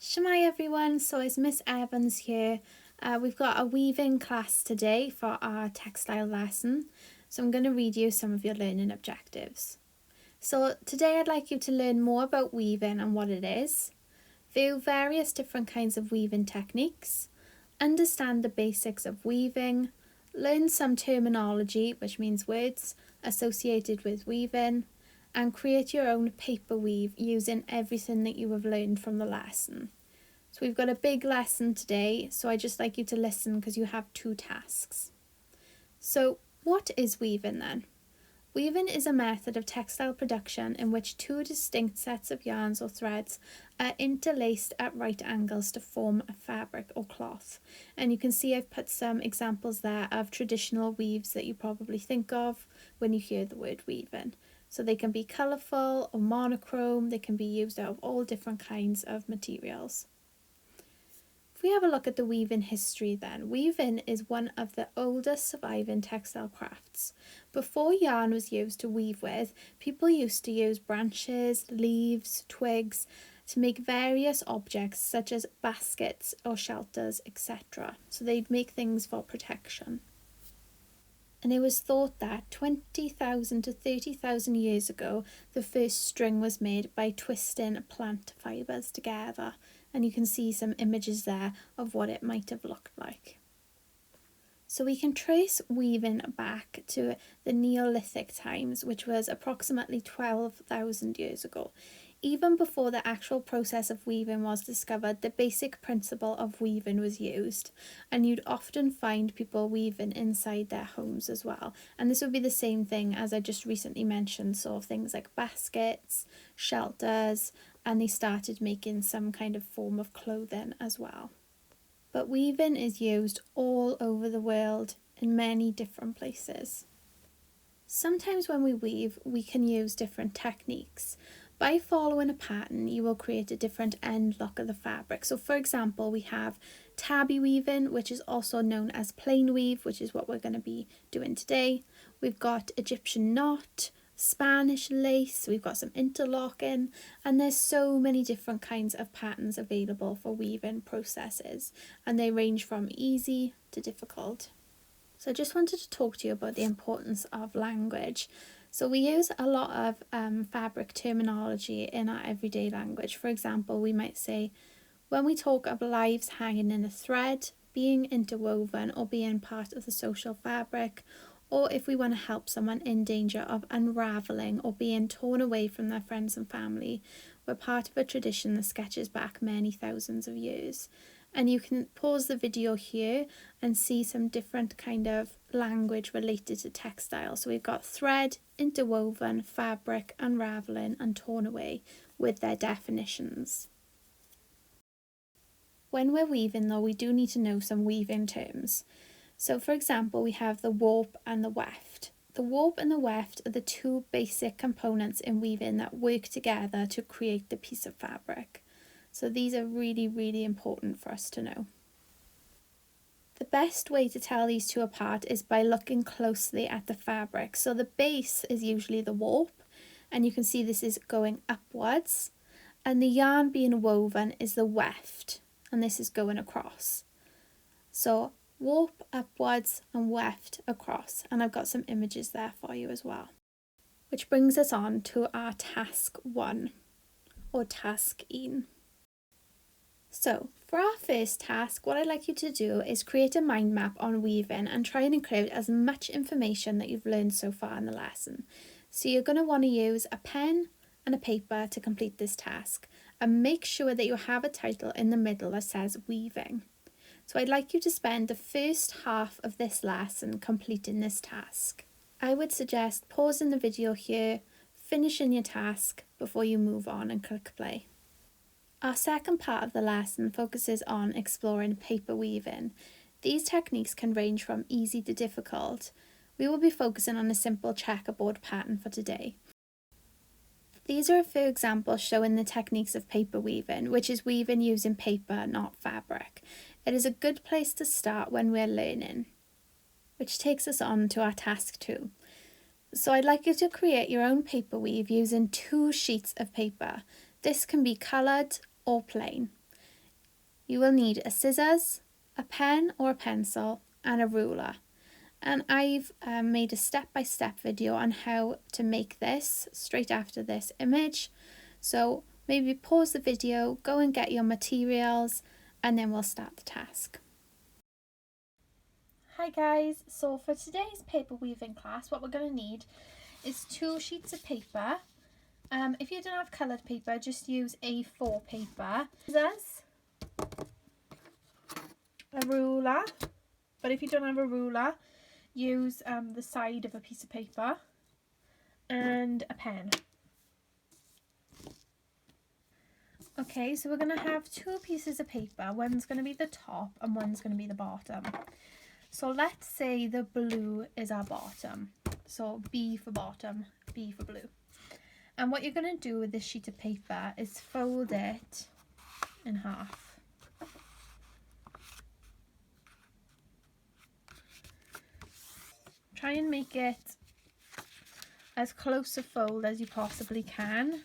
Shemai everyone, so it's Miss Evans here. We've got a weaving class today for our textile lesson. So I'm going to read you some of your learning objectives. So today I'd like you to learn more about weaving and what it is, view various different kinds of weaving techniques, understand the basics of weaving, learn some terminology, which means words associated with weaving, and create your own paper weave using everything that you have learned from the lesson. So we've got a big lesson today, so I'd just like you to listen because you have 2 tasks. So what is weaving then? Weaving is a method of textile production in which 2 distinct sets of yarns or threads are interlaced at right angles to form a fabric or cloth. And you can see I've put some examples there of traditional weaves that you probably think of when you hear the word weaving. So they can be colourful or monochrome, they can be used out of all different kinds of materials. If we have a look at the weaving history then, weaving is one of the oldest surviving textile crafts. Before yarn was used to weave with, people used to use branches, leaves, twigs to make various objects such as baskets or shelters, etc. So they'd make things for protection. And it was thought that 20,000 to 30,000 years ago, the first string was made by twisting plant fibres together. And you can see some images there of what it might have looked like. So we can trace weaving back to the Neolithic times, which was approximately 12,000 years ago. Even before the actual process of weaving was discovered, the basic principle of weaving was used, and you'd often find people weaving inside their homes as well. And this would be the same thing as I just recently mentioned, so things like baskets, shelters, and they started making some kind of form of clothing as well. But weaving is used all over the world in many different places. Sometimes when we weave, we can use different techniques. By following a pattern, you will create a different end look of the fabric. So for example, we have tabby weaving, which is also known as plain weave, which is what we're going to be doing today. We've got Egyptian knot, Spanish lace, we've got some interlocking, and there's so many different kinds of patterns available for weaving processes, and they range from easy to difficult. So I just wanted to talk to you about the importance of language. So we use a lot of fabric terminology in our everyday language. For example, we might say, when we talk of lives hanging in a thread, being interwoven or being part of the social fabric, or if we want to help someone in danger of unravelling or being torn away from their friends and family, we're part of a tradition that sketches back many thousands of years. And you can pause the video here and see some different kind of language related to textile. So we've got thread, interwoven, fabric, unravelling and torn away with their definitions. When we're weaving though, we do need to know some weaving terms. So for example, we have the warp and the weft. The warp and the weft are the 2 basic components in weaving that work together to create the piece of fabric. So these are really, really important for us to know. The best way to tell these 2 apart is by looking closely at the fabric. So the base is usually the warp, and you can see this is going upwards, and the yarn being woven is the weft, and this is going across. So warp upwards and weft across, and I've got some images there for you as well. Which brings us on to our task 1, or task in. So for our first task, what I'd like you to do is create a mind map on weaving and try and include as much information that you've learned so far in the lesson. So you're going to want to use a pen and a paper to complete this task, and make sure that you have a title in the middle that says weaving. So I'd like you to spend the first half of this lesson completing this task. I would suggest pausing the video here, finishing your task before you move on and click play. Our second part of the lesson focuses on exploring paper weaving. These techniques can range from easy to difficult. We will be focusing on a simple checkerboard pattern for today. These are a few examples showing the techniques of paper weaving, which is weaving using paper, not fabric. It is a good place to start when we're learning, which takes us on to our task 2. So I'd like you to create your own paper weave using 2 sheets of paper. This can be coloured or plain. You will need a scissors, a pen or a pencil, and a ruler. And I've made a step-by-step video on how to make this straight after this image. So maybe pause the video, go and get your materials, and then we'll start the task. Hi guys, so for today's paper weaving class, what we're going to need is 2 sheets of paper. If you don't have coloured paper, just use A4 paper. Scissors, a ruler, but if you don't have a ruler, use the side of a piece of paper, and a pen. Okay, so we're going to have 2 pieces of paper. One's going to be the top and one's going to be the bottom. So let's say the blue is our bottom. So B for bottom, B for blue. And what you're going to do with this sheet of paper is fold it in half. Try and make it as close a fold as you possibly can,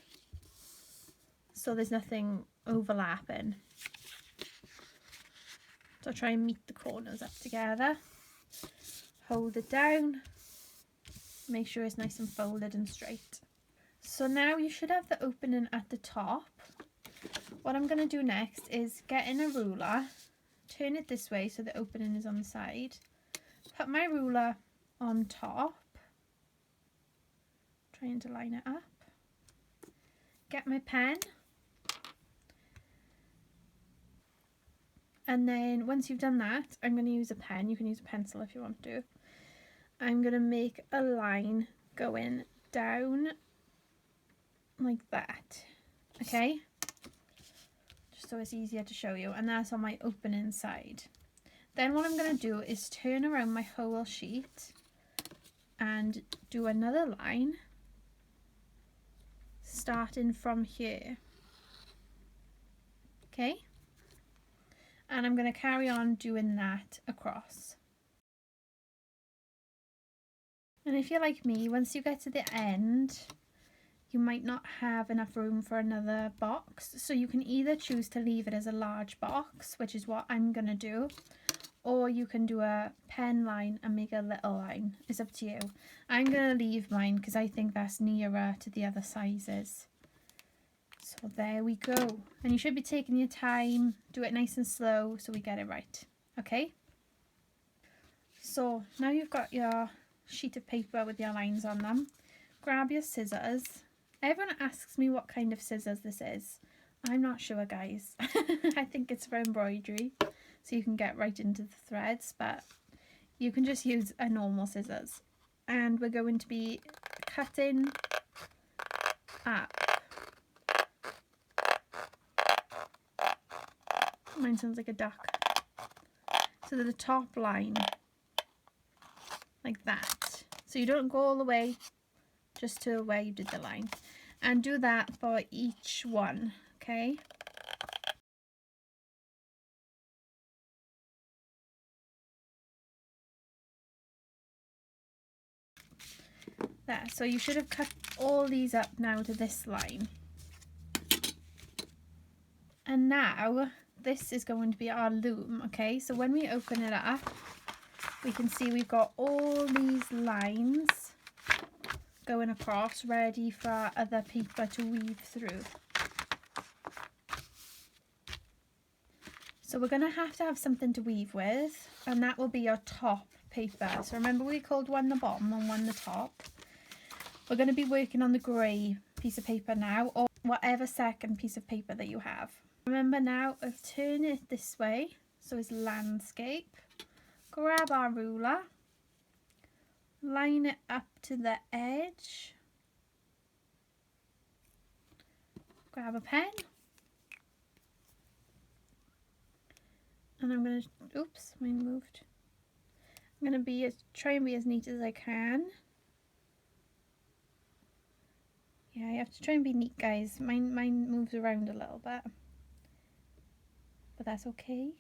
so there's nothing overlapping. So try and meet the corners up together. Hold it down. Make sure it's nice and folded and straight. So now you should have the opening at the top. What I'm going to do next is get in a ruler, turn it this way so the opening is on the side, put my ruler on top, trying to line it up, get my pen, and then once you've done that, I'm going to use a pen. You can use a pencil if you want to. I'm going to make a line going down like that, okay, just so it's easier to show you, and that's on my opening side. Then what I'm going to do is turn around my whole sheet and do another line starting from here, okay, and I'm going to carry on doing that across. And if you're like me, once you get to the end, you might not have enough room for another box, so you can either choose to leave it as a large box, which is what I'm going to do, or you can do a pen line and make a little line. It's up to you. I'm going to leave mine because I think that's nearer to the other sizes. So there we go. And you should be taking your time, do it nice and slow so we get it right, okay? So now you've got your sheet of paper with your lines on them, grab your scissors. Everyone asks me what kind of scissors this is. I'm not sure, guys. I think it's for embroidery, so you can get right into the threads, but you can just use a normal scissors. And we're going to be cutting up. Mine sounds like a duck. So the top line, like that. So you don't go all the way, just to where you did the line, and do that for each one, okay? There, so you should have cut all these up now to this line. And now this is going to be our loom, okay? So when we open it up, we can see we've got all these lines going across, ready for other paper to weave through. So we're going to have something to weave with, and that will be your top paper. So remember, we called one the bottom and one the top. We're going to be working on the grey piece of paper now, or whatever second piece of paper that you have. Remember now, turn it this way, so it's landscape. Grab our ruler, line it up to the edge, grab a pen, and I'm going to, oops, mine moved. I'm going to try and be as neat as I can. Yeah, you have to try and be neat, guys. Mine moves around a little bit, but that's okay.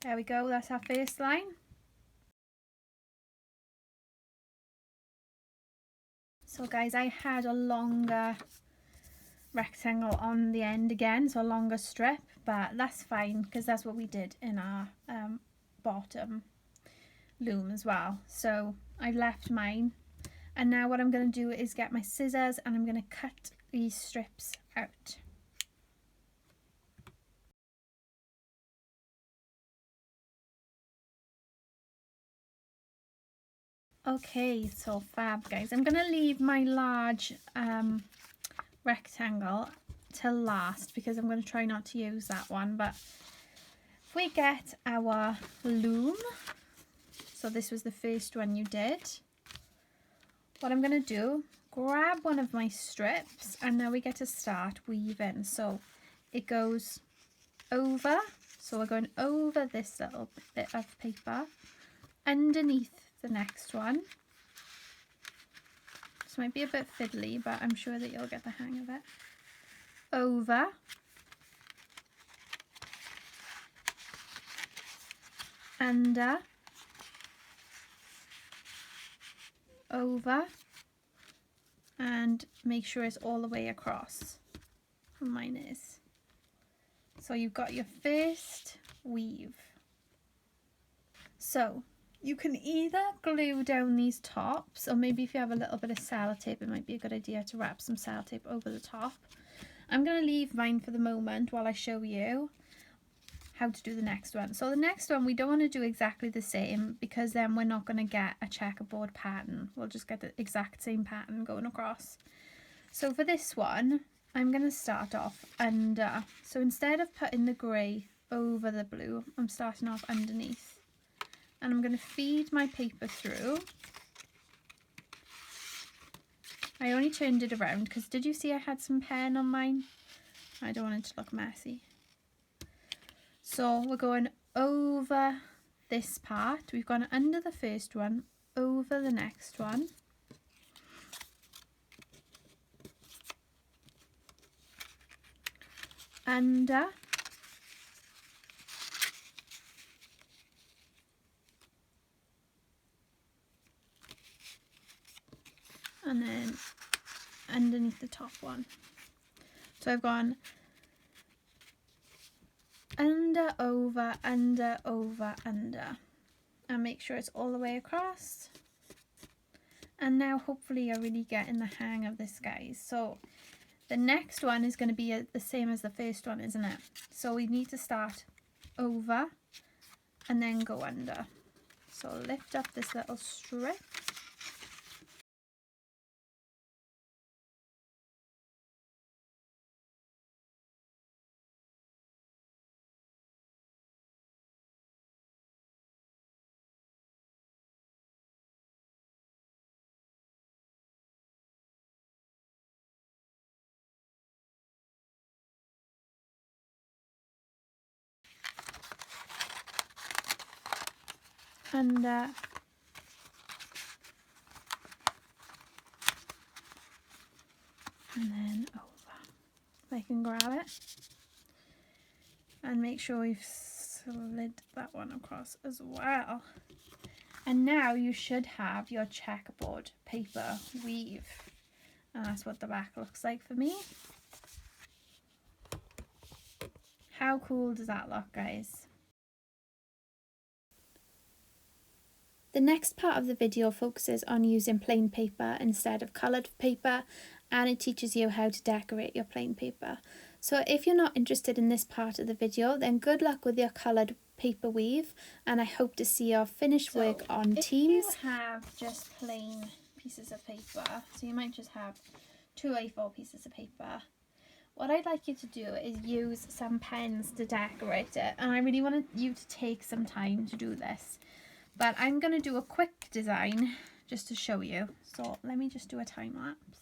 There we go, that's our first line. So guys, I had a longer rectangle on the end again, so a longer strip, but that's fine because that's what we did in our bottom loom as well. So I've left mine, and now what I'm going to do is get my scissors and I'm going to cut these strips out. Okay, so fab guys. I'm going to leave my large rectangle till last because I'm going to try not to use that one. But if we get our loom, so this was the first one you did, what I'm going to do, grab one of my strips, and now we get to start weaving. So it goes over, so we're going over this little bit of paper, underneath the next one. This might be a bit fiddly, but I'm sure that you'll get the hang of it. Over, under, over, and make sure it's all the way across. Mine is. So you've got your first weave. So you can either glue down these tops, or maybe if you have a little bit of sellotape, it might be a good idea to wrap some sellotape over the top. I'm going to leave mine for the moment while I show you how to do the next one. So the next one, we don't want to do exactly the same because then we're not going to get a checkerboard pattern. We'll just get the exact same pattern going across. So for this one, I'm going to start off under. So instead of putting the grey over the blue, I'm starting off underneath. And I'm going to feed my paper through. I only turned it around because did you see I had some pen on mine? I don't want it to look messy. So we're going over this part. We've gone under the first one, over the next one. Under. And then underneath the top one. So I've gone under, over, under, over, under. And make sure it's all the way across. And now hopefully you're really getting the hang of this, guys. So the next one is going to be the same as the first one, isn't it? So we need to start over and then go under. So lift up this little strip. Under. And then over. If I can grab it. And make sure we've slid that one across as well. And now you should have your checkerboard paper weave. And that's what the back looks like for me. How cool does that look, guys? The next part of the video focuses on using plain paper instead of coloured paper, and it teaches you how to decorate your plain paper. So if you're not interested in this part of the video, then good luck with your coloured paper weave, and I hope to see your finished work on Teams. If you have just plain pieces of paper, so you might just have 2 A4 pieces of paper, what I'd like you to do is use some pens to decorate it, and I really want you to take some time to do this. But I'm going to do a quick design just to show you. So let me just do a time lapse.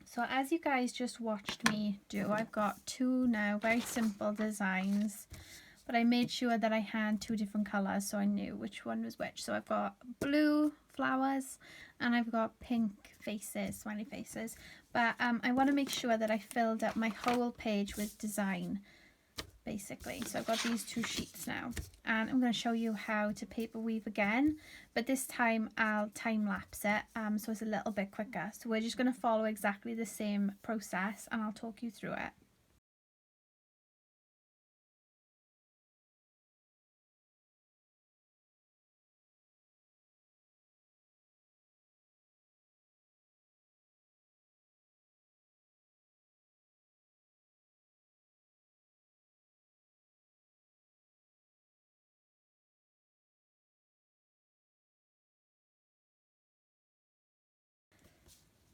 So as you guys just watched me do, I've got 2 now very simple designs. But I made sure that I had 2 different colours so I knew which one was which. So I've got blue flowers and I've got pink faces, smiley faces. but I want to make sure that I filled up my whole page with design, basically. So I've got these 2 sheets now, and I'm going to show you how to paper weave again, but this time I'll time lapse it, so it's a little bit quicker. So we're just going to follow exactly the same process, and I'll talk you through it.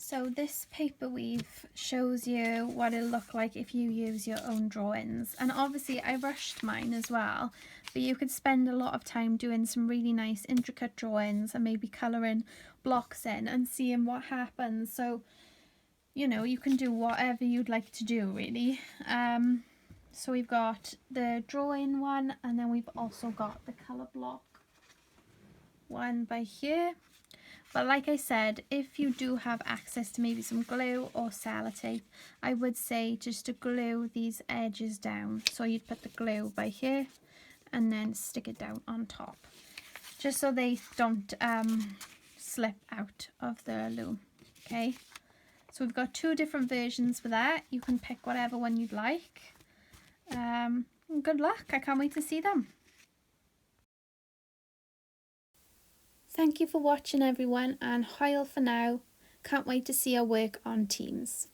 So this paper weave shows you what it'll look like if you use your own drawings, and obviously I rushed mine as well, but you could spend a lot of time doing some really nice intricate drawings and maybe colouring blocks in and seeing what happens. So you know, you can do whatever you'd like to do really. So we've got the drawing one, and then we've also got the colour block one by here. But like I said, if you do have access to maybe some glue or sellotape, I would say just to glue these edges down. So you'd put the glue by here and then stick it down on top, just so they don't slip out of the loom. Okay, so we've got 2 different versions for that. You can pick whatever one you'd like. Good luck, I can't wait to see them. Thank you for watching everyone, and hwyl for now. Can't wait to see our work on Teams.